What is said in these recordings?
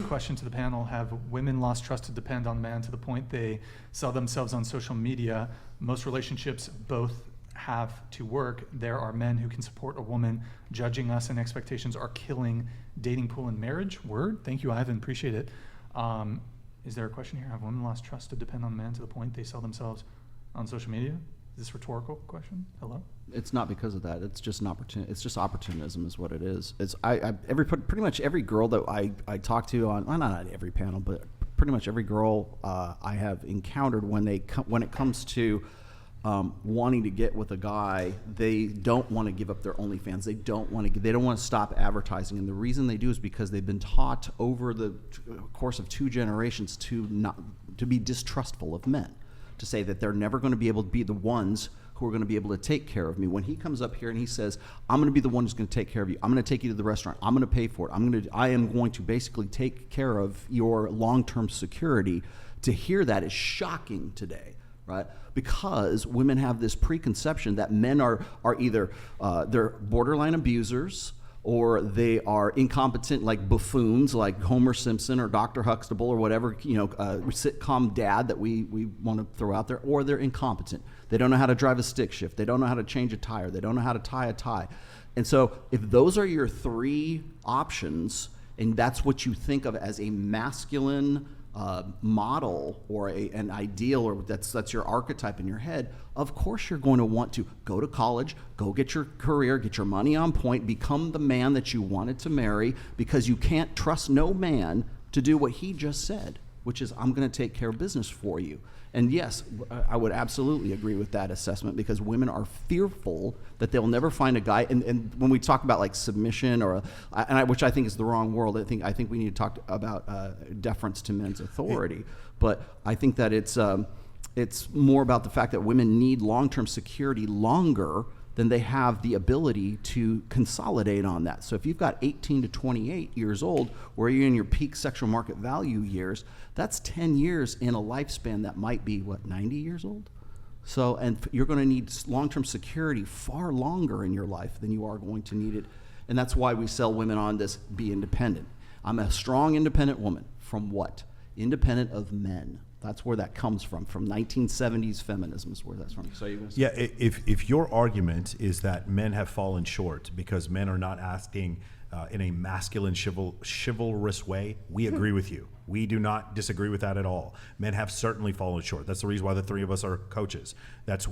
question to the panel. Have women lost trust to depend on men to the point they sell themselves on social media? Most relationships both have to work. There are men who can support a woman. Judging us and expectations are killing dating pool and marriage. Word. Thank you, Ivan. Appreciate it. Is there a question here? Have women lost trust to depend on men to the point they sell themselves on social media? Is this a rhetorical question? Hello? It's not because of that. It's just an opportunity. It's just opportunism is what it is. It's pretty much every girl that I talk to on, well, not every panel, but pretty much every girl I have encountered when it comes to wanting to get with a guy, they don't want to give up their OnlyFans. They don't want to stop advertising, and the reason they do is because they've been taught over the course of 2 generations to be distrustful of men, to say that they're never going to be able to be the ones who are going to be able to take care of me. When he comes up here and he says, I'm going to be the one who's going to take care of you. I'm going to take you to the restaurant. I'm going to pay for it. I am going to basically take care of your long-term security. To hear that is shocking today, right? Because women have this preconception that men are either they're borderline abusers, or they are incompetent, like buffoons, like Homer Simpson or Dr. Huxtable or whatever, sitcom dad that we want to throw out there, or they're incompetent. They don't know how to drive a stick shift. They don't know how to change a tire. They don't know how to tie a tie. And so if those are your 3 options, and that's what you think of as a masculine model or an ideal, or that's your archetype in your head, of course you're going to want to go to college, go get your career, get your money on point, become the man that you wanted to marry, because you can't trust no man to do what he just said, which is, I'm going to take care of business for you. And yes, I would absolutely agree with that assessment, because women are fearful that they'll never find a guy. And when we talk about like submission which I think is the wrong world, I think we need to talk about deference to men's authority. But I think that it's more about the fact that women need long-term security longer than they have the ability to consolidate on that. So if you've got 18 to 28 years old, where you're in your peak sexual market value years, that's 10 years in a lifespan that might be, 90 years old? So, and you're going to need long-term security far longer in your life than you are going to need it. And that's why we sell women on this, be independent. I'm a strong, independent woman. From what? Independent of men. That's where that comes from 1970s feminism is where that's from. So if your argument is that men have fallen short because men are not acting in a masculine, chivalrous way, we agree with you. We do not disagree with that at all. Men have certainly fallen short. That's the reason why the 3 of us are coaches.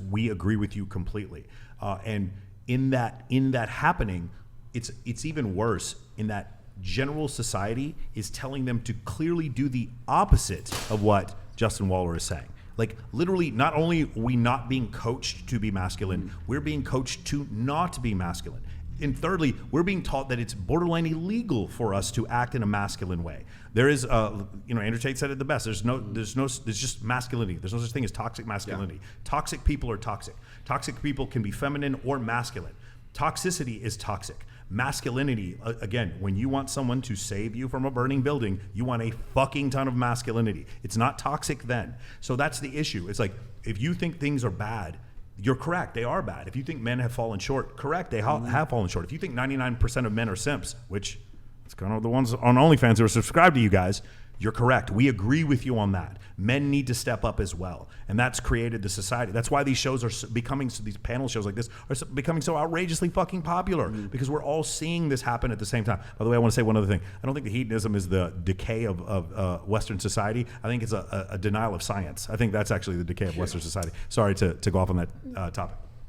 We agree with you completely. And in that happening, it's even worse in that general society is telling them to clearly do the opposite of what Justin Waller is saying. Like, literally, not only are we not being coached to be masculine, we're being coached to not be masculine. And thirdly, we're being taught that it's borderline illegal for us to act in a masculine way. There is, Andrew Tate said it the best. There's just masculinity. There's no such thing as toxic masculinity. Yeah. Toxic people are toxic. Toxic people can be feminine or masculine. Toxicity is toxic. Masculinity, again, when you want someone to save you from a burning building, you want a fucking ton of masculinity. It's not toxic then. So that's the issue. It's like, if you think things are bad, you're correct. They are bad. If you think men have fallen short, correct. They have fallen short. If you think 99% of men are simps, which it's kind of the ones on OnlyFans who are subscribed to you guys, you're correct. We agree with you on that. Men need to step up as well. And that's created the society. That's why these shows are becoming, these panel shows like this are becoming so outrageously fucking popular, because we're all seeing this happen at the same time. By the way, I want to say one other thing. I don't think the hedonism is the decay of Western society. I think it's a denial of science. I think that's actually the decay of Western society. Sorry to go off on that topic.